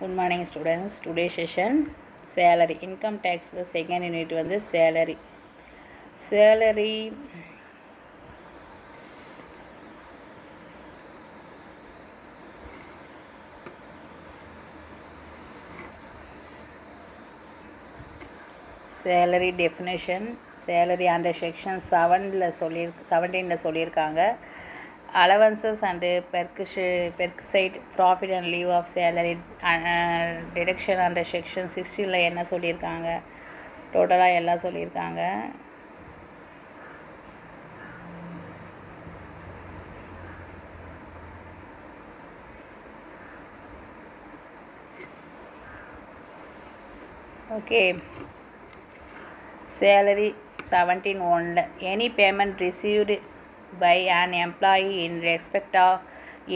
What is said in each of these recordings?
Good morning students. Today session salary income tax second unit வந்து salary definition salary under section 7ல 17ல சொல்லியிருக்காங்க. Allowances and perquisite profit and leave of salary deduction under section 16ல என்ன சொல்லியிருக்காங்க, டோட்டலாக எல்லாம் சொல்லியிருக்காங்க. Okay, salary 17(1) any payment received by an employee in respect of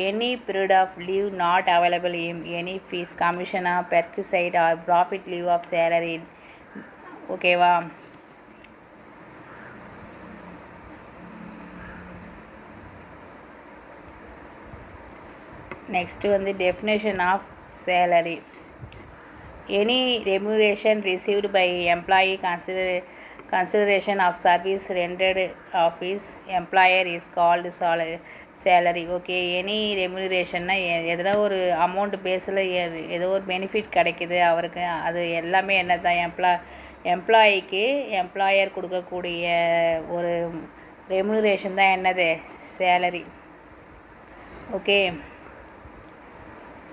any period of leave not available in any fees, commission or perquisite or profit leave of salary. ஓகேவா? Next வந்து definition of salary. Any remuneration received by employee consideration of service rendered of his employer is called salary. Okay, any ரெமுனரேஷன்னா எதனா ஒரு amount பேஸில் ஏதோ ஒரு benefit கிடைக்கிது அவருக்கு, அது எல்லாமே என்ன தான் எம்ப்ளாயிக்கு எம்ப்ளாயர் கொடுக்கக்கூடிய ஒரு ரெமுனரேஷன் தான் என்னது, சேலரி. ஓகே,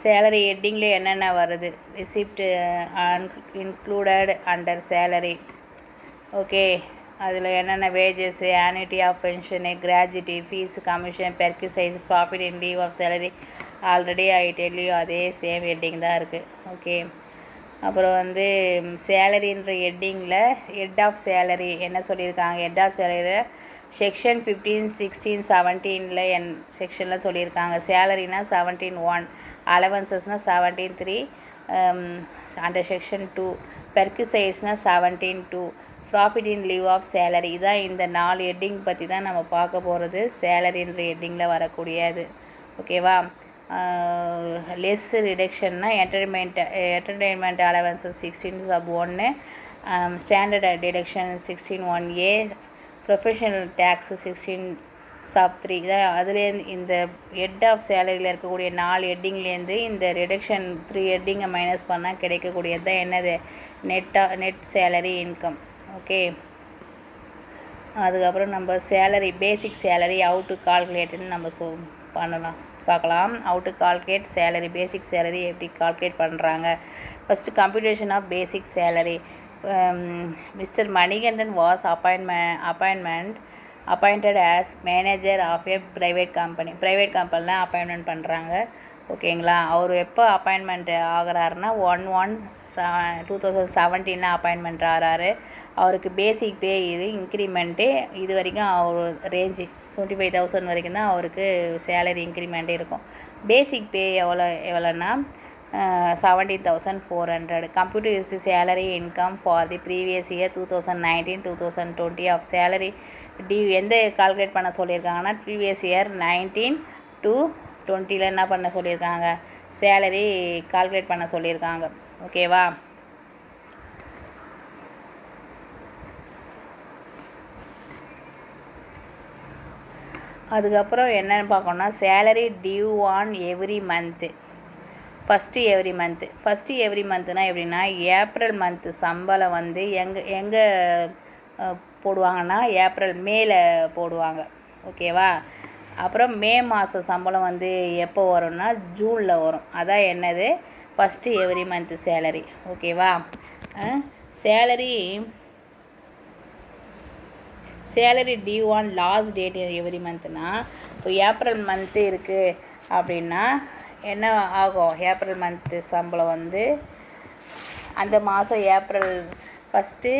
சேலரி ஹெட்டிங்கில் என்னென்ன வருது, receipt included under salary. Okay, அதில் என்னென்ன wages, annuity of pension, gratuity, fees, commission, perquisites, profit in lieu of salary. Already ஐடெல்லியும் அதே சேம் ஹெட்டிங் தான் இருக்குது. ஓகே, அப்புறம் வந்து சேலரின்ற ஹெட்டிங்கில் ஹெட் ஆஃப் சேலரி என்ன சொல்லியிருக்காங்க, ஹெட் ஆஃப் சேலரியில் செக்ஷன் 15, 16, 17ல் செக்ஷனில் சொல்லியிருக்காங்க. சேலரினா 17(1), அலவன்சஸ்னால் 17(3), அண்டர் செக்ஷன் 2, பெர்க்யூசைஸ்னால் 17(2), profit in lieu of salary. இதான் இந்த 4 ஹெட்டிங் பற்றி தான் நம்ம பார்க்க போகிறது, சேலரின்ற ஹெட்டிங்கில் வரக்கூடியது. ஓகேவா? லெஸ் ரிடக்ஷன்னா entertainment allowances 16(1), standard deduction 16(1)A, professional tax 16(3). இதான் அதுலேருந்து இந்த ஹெட் ஆஃப் சேலரியில் இருக்கக்கூடிய 4 ஹெட்டிங்லேருந்து இந்த ரிடக்ஷன் 3 ஹெட்டிங்கை மைனஸ் பண்ணால் கிடைக்கக்கூடியது தான் என்னது, நெட் சேலரி இன்கம். ஓகே, அதுக்கப்புறம் நம்ம salary basic salary how to கால்குலேட்டுன்னு நம்ம பார்க்கலாம். How to calculate salary, basic salary எப்படி கால்குலேட் பண்ணுறாங்க. First computation of basic salary. Mister Manikandan was appointed as manager of a private company. Private கம்பெனியில் appointment பண்ணுறாங்க. ஓகேங்களா? அவர் எப்போ அப்பாயின்மெண்ட் ஆகிறாருன்னா 1/1/2017 அப்பாயின்மெண்ட் ஆகிறாரு. அவருக்கு பேசிக் பே இன்க்ரிமெண்ட்டு இது வரைக்கும் அவர் ரேஞ்சு 25,000 வரைக்கும் தான் அவருக்கு சேலரி இன்க்ரிமெண்ட்டே இருக்கும். பேசிக் பே எவ்வளோன்னா 17,400. Computer is the salary income for the previous year 2019-2020 of salary எந்த கால்குலேட் பண்ண சொல்லியிருக்காங்கன்னா, ப்ரீவியஸ் இயர் 19 to 20ல் என்ன பண்ண சொல்லியிருக்காங்க, சேலரி கால்குலேட் பண்ண சொல்லியிருக்காங்க. ஓகேவா? அதுக்கப்புறம் என்னென்னு பார்க்கணுன்னா, salary due on every month. First every மந்த்துனா எப்படின்னா, ஏப்ரல் மந்த்து சம்பளம் வந்து எங்கே போடுவாங்கன்னா, மேல போடுவாங்க. ஓகேவா? அப்புறம் மே மாத சம்பளம் வந்து எப்போ வரும்னா ஜூனில் வரும். அதான் என்னது, ஃபஸ்ட்டு எவ்ரி மந்த்து சேலரி. ஓகேவா? Salary due on last date every மந்த்னா, இப்போ ஏப்ரல் மந்த்து இருக்குது அப்படின்னா என்ன ஆகும், ஏப்ரல் மந்த்து சம்பளம் வந்து அந்த மாதம் ஏப்ரல் ஃபஸ்ட்டு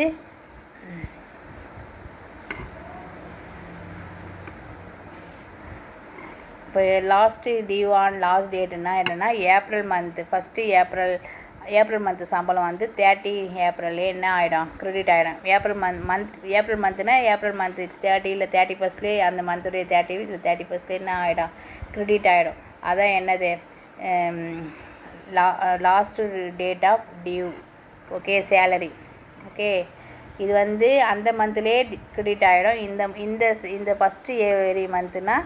இப்போ லாஸ்ட்டு டியூ ஆன் லாஸ்ட் டேட்டுன்னா என்னென்னா, April month first April month சம்பளம் வந்து 30 ஏப்ரல்லே என்ன ஆகிடும், க்ரெடிட் ஆகிடும். ஏப்ரல் மந்த்துனா ஏப்ரல் மந்த்து 30 இல்லை 31st அந்த மந்த்துடைய 30 இல்லை 31st என்ன ஆகிடும், க்ரெடிட் ஆகிடும். அதான் என்னது, last date of due. Okay, salary. Okay, இது வந்து அந்த மந்த்லேயே கிரெடிட் ஆகிடும். இந்த ஃபஸ்ட்டு எவ்ரி மந்த்துனா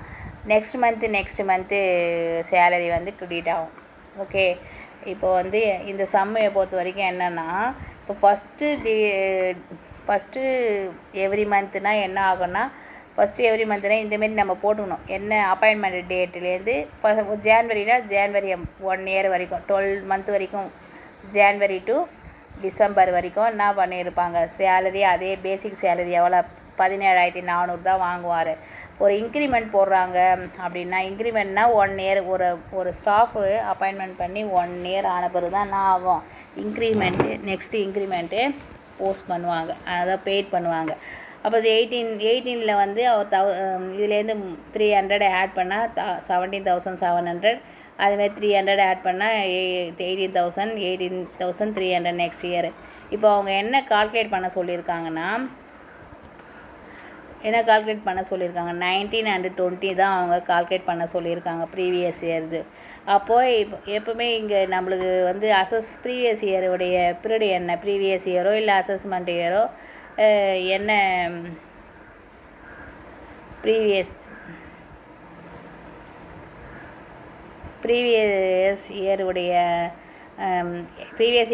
நெக்ஸ்ட் மந்த்து சேலரி வந்து கிரெடிட் ஆகும். ஓகே, இப்போ வந்து இந்த சம்மையை பொறுத்த வரைக்கும் என்னென்னா, இப்போ ஃபஸ்ட்டு எவ்ரி மந்த்துனா என்ன ஆகும்னா, ஃபஸ்ட்டு எவ்ரி மந்த்னா இந்தமாரி நம்ம போட்டுக்கணும். என்ன அப்பாயின்மெண்ட் டேட்லேருந்து ஜான்வரினா ஜான்வரி 1 இயர் வரைக்கும் 12 மந்த் வரைக்கும், ஜான்வரி டு டிசம்பர் வரைக்கும் என்ன பண்ணியிருப்பாங்க, சேலரி அதே பேசிக் சேலரி எவ்வளோ 17,400 தான் வாங்குவார். ஒரு இன்க்ரிமெண்ட் போடுறாங்க அப்படின்னா, இன்க்ரிமெண்ட்னா 1 இயர் ஒரு ஸ்டாஃபு அப்பாயின்மெண்ட் பண்ணி 1 இயர் ஆன பிறகு தான் என்ன ஆகும், நெக்ஸ்ட்டு இன்க்ரிமெண்ட்டு போஸ்ட் பண்ணுவாங்க, அதான் பெய்ட் பண்ணுவாங்க. அப்போ 18 வந்து அவர் இதுலேருந்து 300 ஆட் பண்ணால் 17,700, அதுமாதிரி 300 ஆட் பண்ணால் 18,300 நெக்ஸ்ட் இயர். இப்போ அவங்க என்ன கால்குலேட் பண்ண சொல்லியிருக்காங்கன்னா 19 and 20 தான் அவங்க கால்குலேட் பண்ண சொல்லியிருக்காங்க ப்ரீவியஸ் இயர்து. அப்போது இப்போ எப்போவுமே இங்கே நம்மளுக்கு வந்து ப்ரீவியஸ் இயருடைய பீரியடு என்ன, ப்ரீவியஸ் இயரோ இல்லை அசஸ்மெண்ட் இயரோ என்ன, ப்ரீவியஸ்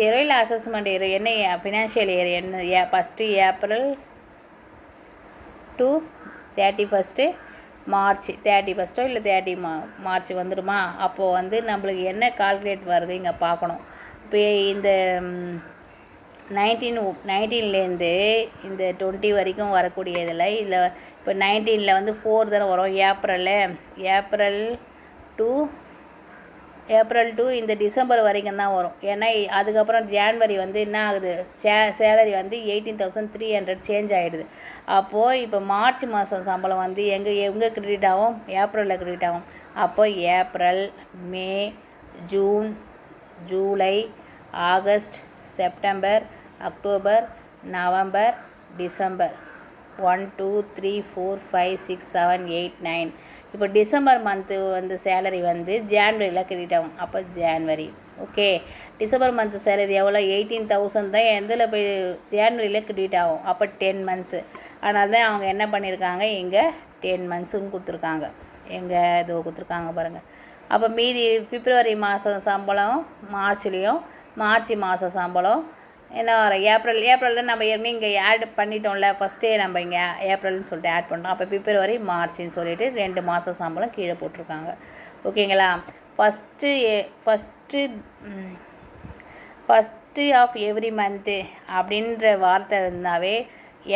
இயரோ இல்லை அசஸ்மெண்ட் இயரோ என்ன, ஃபினான்ஷியல் இயர் என்ன, ஃபஸ்ட்டு ஏப்ரல் டு 31 மார்ச், 31 இல்லை 30 மார்ச் வந்துடுமா. அப்போது வந்து நம்மளுக்கு என்ன கால்குலேட் வருது இங்கே பார்க்கணும். இப்போ இந்த 19லேருந்து இந்த 20 வரைக்கும் வரக்கூடியதில் இப்போ 19 வந்து 4 தானே வரும், ஏப்ரல் டு இந்த டிசம்பர் வரைக்கும் தான் வரும். ஏன்னா அதுக்கப்புறம் ஜான்வரி வந்து என்ன ஆகுது, சேலரி வந்து 18,300 சேஞ்ச் ஆகிடுது. அப்போது இப்போ மார்ச் மாதம் சம்பளம் வந்து எங்கே கிரெடிட் ஆகும், ஏப்ரலில் கிரெடிட் ஆகும். அப்போ April, May, June, July, August, September, October, November, December 1 2 3 4 5 6 7 8 9. இப்போ டிசம்பர் மந்த்து வந்து சேலரி வந்து ஜான்வரியில் கிரெடிட் ஆகும். அப்போ January. Okay, December month salary எவ்வளோ, 18,000 தான் எதில் போய் ஜான்வரியில் கிரெடிட் ஆகும். அப்போ 10 மந்த்ஸு. அதனால தான் அவங்க என்ன பண்ணியிருக்காங்க, இங்கே 10 மந்த்ஸுன்னு கொடுத்துருக்காங்க. எங்கே இதோ கொடுத்துருக்காங்க பாருங்கள். அப்போ மீதி பிப்ரவரி மாதம் சம்பளம் மார்ச்லேயும், மார்ச் மாதம் சம்பளம் என்ன வரும், ஏப்ரல் தான் நம்ம ஏற்கனவே இங்கே ஆட் பண்ணிட்டோம்ல, ஃபஸ்ட்டே நம்ம இங்கே ஏப்ரல்னு சொல்லிட்டு ஆட் பண்ணோம். அப்போ பிப்ரவரி மார்ச்னு சொல்லிட்டு 2 மாதம் சம்பளம் கீழே போட்டிருக்காங்க. ஓகேங்களா. ஃபஸ்ட்டு ஆஃப் எவ்ரி மந்த்து அப்படின்ற வார்த்தை இருந்தாவே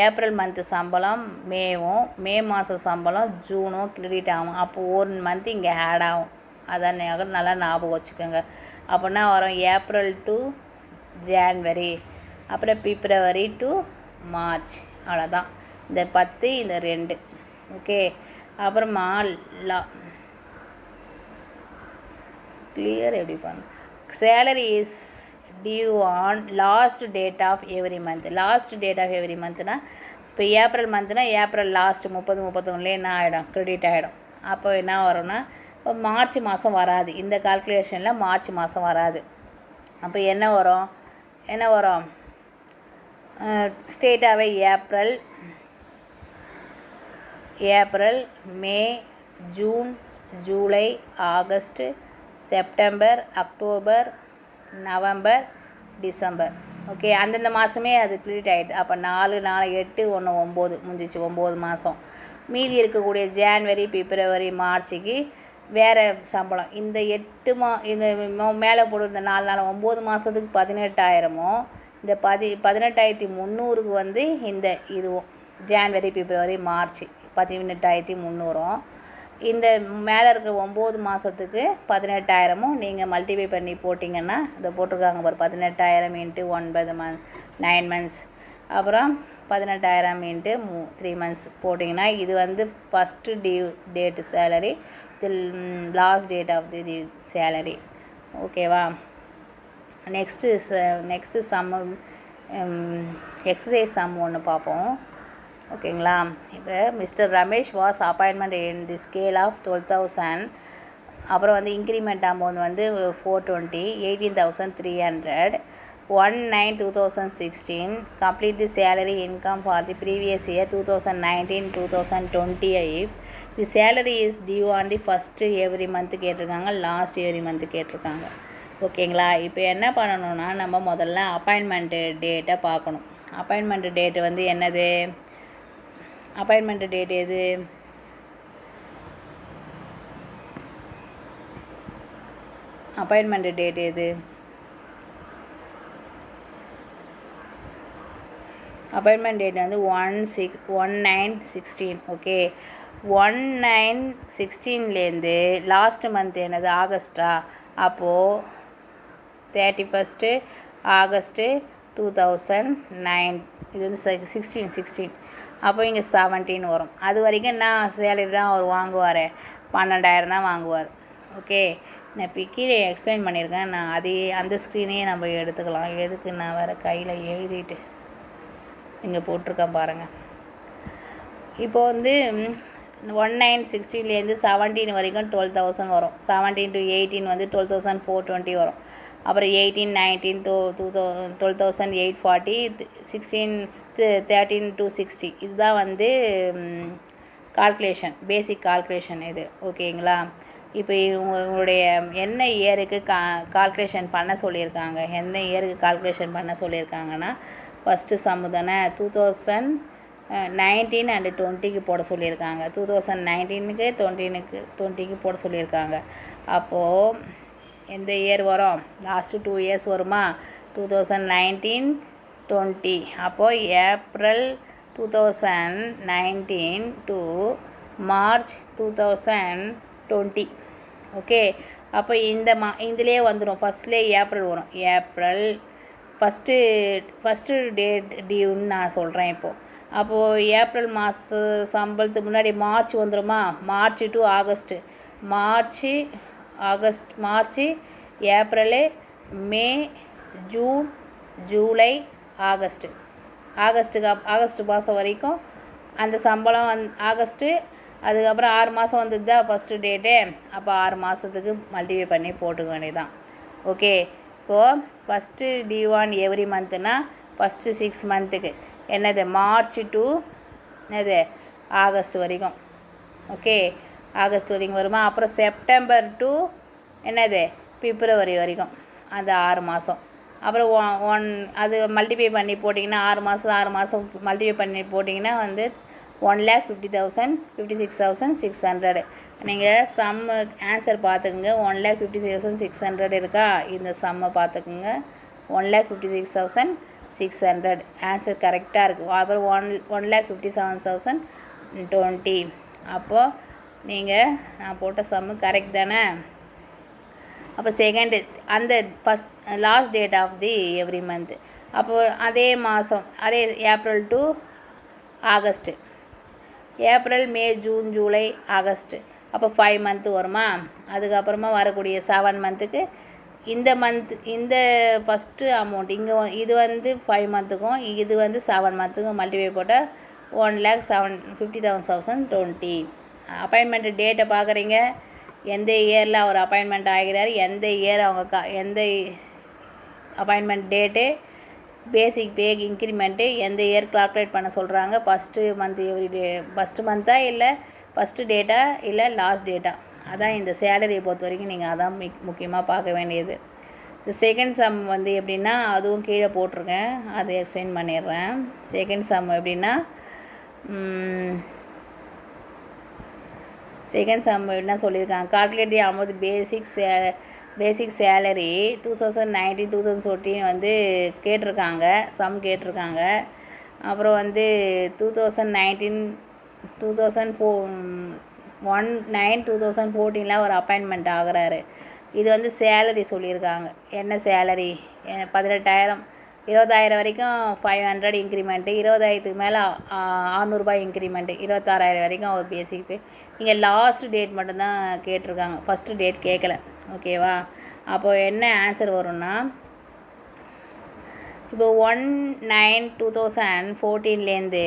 ஏப்ரல் மந்த்து சம்பளம் மேவும், மே மாதம் சம்பளம் ஜூனும் கிரெடிட் ஆகும். அப்போது 1 மந்த் இங்கே ஆட் ஆகும். அதான் நல்லா ஞாபகம் வச்சுக்கோங்க. அப்படின்னா வரும் ஏப்ரல் டு ஜான்வரி, அப்புறம் பிப்ரவரி டு மார்ச், அவ்வளோதான். இந்த 10 இந்த 2. ஓகே, அப்புறமா கிளியர் எப்படி பண்ண, salary is due on last date of every month. Last date of every மந்த்னா இப்போ ஏப்ரல் மந்த்னா ஏப்ரல் லாஸ்ட் 31 என்ன ஆகிடும், கிரெடிட் ஆகிடும். அப்போ என்ன வரும்னா, இப்போ மார்ச் மாதம் வராது, இந்த கால்குலேஷனில் மார்ச் மாதம் வராது. அப்போ என்ன வரும் ஸ்டேட்டாகவே April, May, June, July, August, September, October, November, December. Okay, அந்தந்த மாதமே அது கிரெடிட் ஆகிடுது. அப்போ 4 4 8 1 9 முடிஞ்சிச்சு, 9 மாதம். மீதி இருக்கக்கூடிய ஜான்வரி, பிப்ரவரி, மார்ச்சுக்கு வேறு சம்பளம். இந்த 8 இந்த மேலே போட்டு 4 4 9 மாதத்துக்கு 18,000, இந்த 18,300க்கு வந்து இந்த இதுவும் ஜான்வரி, பிப்ரவரி, மார்ச் 18,300. இந்த மேலே இருக்கிற 9 மாதத்துக்கு 18,000 நீங்கள் மல்டிப்ளை பண்ணி போட்டிங்கன்னா, இதை போட்டிருக்காங்க பாரு, 18,000 இன்ட்டு 9 மந்த்ஸ், அப்புறம் 18,000 இன்ட்டு 3 மந்த்ஸ் போட்டிங்கன்னா இது வந்து ஃபஸ்ட்டு டியூ டேட்டு சேலரி, இது last date of the salary. ஓகேவா. நெக்ஸ்ட்டு சம்மு, எக்ஸசைஸ் சம் ஒன்று பார்ப்போம். ஓகேங்களா. இப்போ mister Ramesh was appointment in the scale of 12,000 அப்புறம் வந்து இன்க்ரிமெண்ட் அமௌண்ட் வந்து 420, 18,300. 1/9/2016 complete the salary income for the previous year 2019-2020. If the salary is due on the first every month கேட்டிருக்காங்க, last every month கேட்டிருக்காங்க. ஓகேங்களா? இப்போ என்ன பண்ணணும்னா நம்ம முதல்ல அப்பாயின்மெண்ட்டு டேட்டை பார்க்கணும். அப்பாயின்மெண்ட் டேட்டு வந்து என்னது? அப்பாயின்மெண்ட் டேட் எது? அப்பாயின்மெண்ட் டேட் எது? அப்பாயின்மெண்ட் டேட் வந்து 1/9/16. ஓகே, 1/9/16லேருந்து லாஸ்ட் மந்த் என்னது? ஆகஸ்ட்டா? அப்போது 31 ஆகஸ்ட்டு 2009. இது வந்து 16. அப்போ இங்கே 17 வரும். அது வரைக்கும் நான் சேலரி தான் அவர் வாங்குவார், 12,000 தான் வாங்குவார். ஓகே, நான் இப்போ கீழே எக்ஸ்பிளைன் பண்ணியிருக்கேன். நான் அந்த ஸ்க்ரீனையே நம்ம எடுத்துக்கலாம். எதுக்கு நான் வேறு கையில் எழுதிட்டு இங்கே போட்டிருக்கேன் பாருங்கள். இப்போது வந்து 1/9/16லேருந்து 17 வரைக்கும் 12,000 வரும். 17 to 18 வந்து 12,420 வரும். அப்புறம் 18, 19 to 12,840, 16, 13 to 60. இதுதான் வந்து கால்குலேஷன், பேசிக் கால்குலேஷன் இது. ஓகேங்களா? இப்போ உங்களுடைய என்ன இயருக்கு கால்குலேஷன் பண்ண சொல்லியிருக்காங்க, எந்த இயருக்கு கால்குலேஷன் பண்ண சொல்லியிருக்காங்கன்னா ஃபஸ்ட்டு சம்மு தானே 2019 and 20க்கு போட சொல்லியிருக்காங்க. 2019க்கு 20க்கு போட சொல்லியிருக்காங்க. அப்போது எந்த இயர் வரும்? லாஸ்ட்டு 2 இயர்ஸ் வருமா? 2019, 20. அப்போது ஏப்ரல் 2019 to மார்ச் 2020. ஓகே, அப்போ இதிலே வந்துடும். ஃபஸ்ட்லேயே ஏப்ரல் வரும். ஏப்ரல் ஃபஸ்ட்டு டேட் டியூன்னு நான் சொல்கிறேன் இப்போது. அப்போது ஏப்ரல் மாத சம்பளத்துக்கு முன்னாடி மார்ச் வந்துடுமா? March to August. March, April, May, June, July, August மாதம் வரைக்கும் அந்த சம்பளம் ஆகஸ்ட்டு. அதுக்கப்புறம் 6 மாதம் வந்தது தான் ஃபஸ்ட்டு டேட்டு. அப்போ 6 மாதத்துக்கு மல்டிப்ளை பண்ணி போட்டுக்க வேண்டியதான். ஓகே, இப்போது ஃபஸ்ட்டு டியூ ஆன் எவ்ரி மந்த்துனா ஃபஸ்ட்டு 6 மந்த்துக்கு என்னது? மார்ச் டு என்னது? ஆகஸ்ட் வரைக்கும். ஓகே, ஆகஸ்ட் வரைக்கும் வருமா? அப்புறம் செப்டம்பர் டு என்னது? பிப்ரவரி வரைக்கும், அந்த 6 மாதம். அப்புறம் அது மல்டிப்ளை பண்ணி போட்டிங்கன்னா 6 மாதம் மல்டிப்ளை பண்ணி போட்டிங்கன்னா வந்து 1,50,000, 56,600. நீங்கள் சம்மு ஆன்சர் பார்த்துக்குங்க. 1,56,600 இருக்கா? இந்த சம்மை பார்த்துக்குங்க. 1,56,600 ஆன்சர் கரெக்டாக இருக்குது. அப்புறம் 1,57,020. அப்போது நீங்கள் நான் போட்ட சம்மு கரெக்ட் தானே? அப்போ செகண்டு அந்த last date of the every month. அப்போது அதே மாதம், அதே April to August. April, May, June, July, August. அப்போ 5 மந்த்து வருமா? அதுக்கப்புறமா வரக்கூடிய 7 மந்த்துக்கு இந்த ஃபஸ்ட்டு அமௌண்ட் இது வந்து 5 மந்த்துக்கும் இது வந்து 7 மந்த்துக்கும் மல்டிப்ளை போட்டால் 1,50,020. அப்பாயின்மெண்ட் டேட்டை பார்க்குறீங்க. எந்த இயரில் அவர் அப்பாயின்மெண்ட் ஆகிறார், எந்த இயர் எந்த அப்பாயின்மெண்ட் டேட்டு, பேசிக் பே இன்க்ரிமெண்ட்டு எந்த இயர் கால்குலேட் பண்ண சொல்கிறாங்க, ஃபஸ்ட்டு மந்த்தா இல்லை ஃபஸ்ட்டு டேட்டா இல்லை லாஸ்ட் டேட்டா. அதான் இந்த சேலரியை பொறுத்த வரைக்கும் நீங்கள் அதான் முக்கியமாக பார்க்க வேண்டியது. இந்த செகண்ட் சம் வந்து எப்படின்னா அதுவும் கீழே போட்டிருக்கேன், அதை எக்ஸ்பிளைன் பண்ணிடுறேன். செகண்ட் சம் எப்படின்னா என்ன சொல்லியிருக்காங்க? கால்குலேட் அமௌண்ட் பேசிக் சேலரி 2019, 2014 வந்து கேட்டிருக்காங்க, சம் கேட்டிருக்காங்க. அப்புறம் வந்து 2019, 2014 ஒரு அப்பாயின்மெண்ட் ஆகிறாரு. இது வந்து சேலரி சொல்லியிருக்காங்க. என்ன சேலரி? 18,000, 20,000 வரைக்கும் 500 இன்க்ரிமெண்ட்டு, 20,000க்கு மேலே 600 ரூபாய் இன்க்ரிமெண்ட்டு, 26,000 வரைக்கும் ஒரு பேசிக் பே. இங்கே லாஸ்ட் டேட் மட்டும்தான் கேட்டிருக்காங்க, ஃபஸ்ட்டு டேட் கேட்கல. ஓகேவா? அப்போது என்ன ஆன்சர் வரும்னா, இப்போ 1/9/2014லேருந்து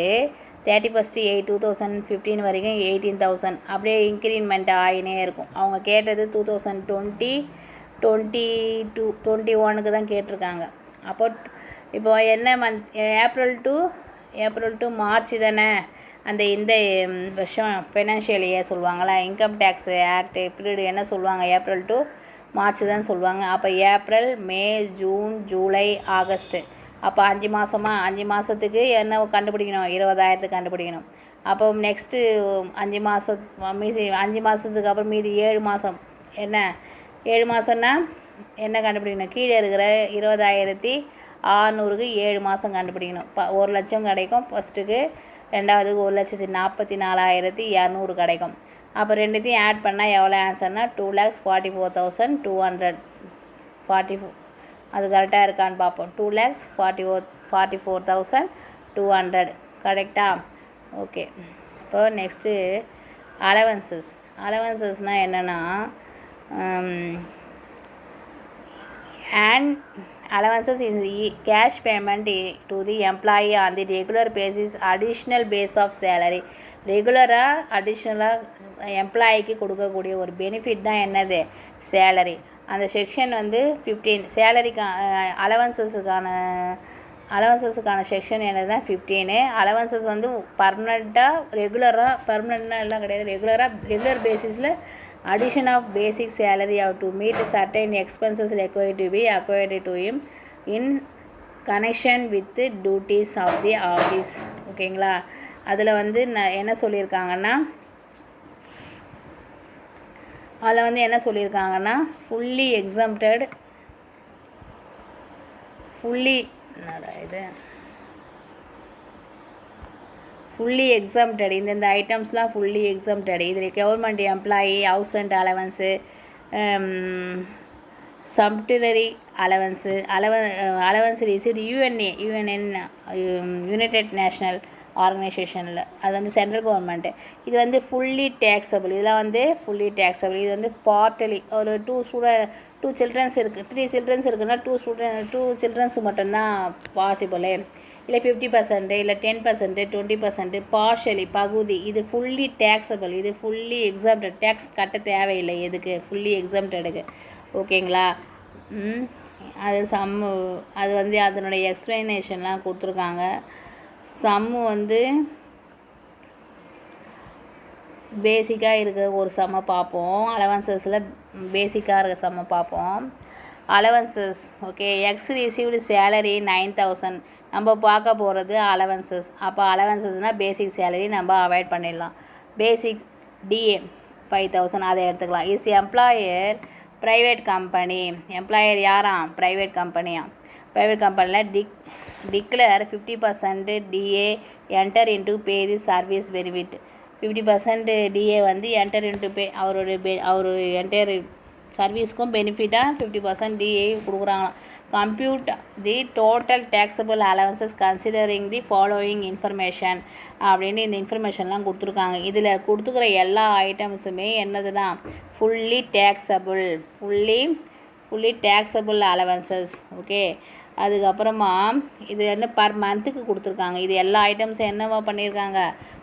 31st 8 2015 வரைக்கும் 18,000 அப்படியே இன்க்ரிமெண்ட் ஆகினே இருக்கும். அவங்க கேட்டது 2020 21க்கு தான் கேட்டிருக்காங்க. இப்போ என்ன மந்த், ஏப்ரல் டு மார்ச் தானே அந்த இந்த வருஷம் ஃபைனான்ஷியல் இயர் சொல்லுவாங்களா, இன்கம் டேக்ஸ் ஆக்ட் பீரியட் என்ன சொல்லுவாங்க, ஏப்ரல் டு மார்ச் தான் சொல்லுவாங்க. அப்போ April, May, June, July, August, அப்போ 5 மாதமா, 5 மாதத்துக்கு என்ன கண்டுபிடிக்கணும், 20,000 கண்டுபிடிக்கணும். அப்போ நெக்ஸ்ட்டு 5 மாதம் மீதி 5 மாதத்துக்கு அப்புறம் மீதி 7 மாதம் என்ன 7 மாதம்னா என்ன கண்டுபிடிக்கணும், கீழே இருக்கிற 20,600க்கு 7 மாதம் கண்டுபிடிக்கணும். 1 லட்சம் கிடைக்கும் ஃபஸ்ட்டுக்கு, ரெண்டாவதுக்கு 1,44,200 கிடைக்கும். அப்போ ரெண்டுத்தையும் ஆட் பண்ணால் எவ்வளோ ஆன்சர்னா 2,44,244. அது கரெக்டாக இருக்கான்னு பார்ப்போம். 2,44,200 கரெக்டா? ஓகே. இப்போ நெக்ஸ்ட்டு அலவன்சஸ்னால் என்னென்னா, and allowances in the cash payment to the employee on the regular basis, additional base of salary. ரெகுலராக அடிஷ்னலாக எம்ப்ளாயிக்கு கொடுக்கக்கூடிய ஒரு பெனிஃபிட் தான் என்னது, சேலரி. அந்த செக்ஷன் வந்து 15 சேலரிக்கு அலவன்சஸுக்கான செக்ஷன் என்னதுன்னா 15. அலவன்சஸ் வந்து பர்மனெண்ட்டாக எல்லாம் கிடையாது, ரெகுலர் பேசிஸில் addition of basic salary have to meet certain expenses required to be acquired to him in connection with the duties of the office. ஓகேங்களா? அதில் வந்து என்ன சொல்லியிருக்காங்கன்னா ஃபுல்லி எக்ஸம்ப்டட், இந்த ஐட்டம்ஸ்லாம் ஃபுல்லி எக்ஸம்ப்டட். இதில் government employee, house rent allowance, sumptuary allowance received UNN united national ஆர்கனைசேஷனில், அது வந்து சென்ட்ரல் கவர்மெண்ட்டு. இது வந்து ஃபுல்லி டேக்ஸபிள். இதெல்லாம் வந்து ஃபுல்லி டேக்ஸபிள். இது வந்து பார்ட்டலி ஒரு 2 சில்ட்ரன்ஸ் இருக்குது, 3 சில்ட்ரன்ஸ் இருக்குன்னா 2 சில்ட்ரன்ஸு மட்டும்தான் பாசிபிள். இல்லை 50%, இல்லை 10%, 20%, பார்ஷலி பகுதி. இது ஃபுல்லி டேக்ஸபிள், இது ஃபுல்லி எக்ஸம்ப்டட். டேக்ஸ் கட்ட தேவையில்லை எதுக்கு, ஃபுல்லி எக்ஸம்ப்டடுக்கு. ஓகேங்களா? அது வந்து அதனுடைய எக்ஸ்ப்ளனேஷன்லாம் கொடுத்துருக்காங்க. சம்மு வந்து பேசிக்காக இருக்க ஒரு சம்மை பார்ப்போம். அலவன்சஸில் பேசிக்காக இருக்க சம்மை பார்ப்போம். Allowances okay. X received salary 9,000. நம்ம பார்க்க போகிறது அலவன்சஸ். அப்போ அலவன்சஸ்னால் பேசிக் சேலரி நம்ம அவாய்ட் பண்ணிடலாம். பேசிக் டிஏ 5,000 அதை எடுத்துக்கலாம். Is employer private company. Employer யாராம், ப்ரைவேட் கம்பெனியில் declare 50% DA enter into pay the service benefit. 50% DA வந்து என்டர் இன்டு பே, அவர் என்டர் சர்வீஸ்க்கும் பெனிஃபிட்டாக 50% டிஏ கொடுக்குறாங்களாம். Compute the total taxable allowances considering the following information அப்படின்னு இந்த இன்ஃபர்மேஷன்லாம் கொடுத்துருக்காங்க. இதில் கொடுத்துக்கிற எல்லா ஐட்டம்ஸுமே என்னது தான், ஃபுல்லி டேக்ஸபிள் அலவன்சஸ். ஓகே. அதுக்கப்புறமா இது என்ன பர் மந்த்துக்கு கொடுத்துருக்காங்க. இது எல்லா ஐட்டம்ஸும் என்னவா பண்ணியிருக்காங்க,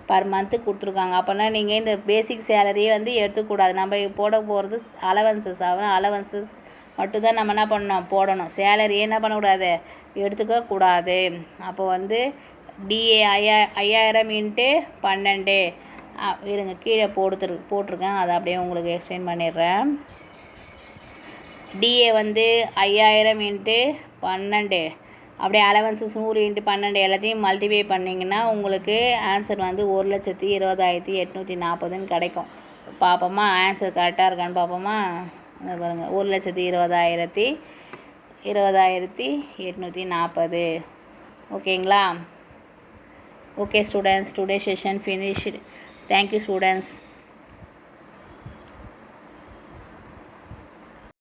பர் மந்த்துக்கு கொடுத்துருக்காங்க. அப்போனா நீங்கள் இந்த பேசிக் சேலரியை வந்து எடுத்துக்கூடாது. நம்ம போட போகிறது அலவன்சஸ். அலவன்சஸ் மட்டும்தான் நம்ம என்ன பண்ணணும், போடணும். சேலரியே என்ன பண்ணக்கூடாது, எடுத்துக்கக்கூடாது. அப்போ வந்து டிஏ 5,000 இன்ட்டு 12 இருங்க, கீழே போட்டிருக்கேன், அதை அப்படியே உங்களுக்கு எக்ஸ்பிளைன் பண்ணிடுறேன். டிஏ வந்து 5,000 இன்ட்டு 12, அப்படியே அலவன்சஸ் 100 இன்ட்டு 12 எல்லாத்தையும் மல்டிப்ளை பண்ணிங்கன்னா உங்களுக்கு ஆன்சர் வந்து 1,20,840 கிடைக்கும். பார்ப்போமா, ஆன்சர் கரெக்டாக இருக்கான்னு பார்ப்போமா. பாருங்கள், 1,20,840. ஓகேங்களா? Okay students, today session finished. Thank you students.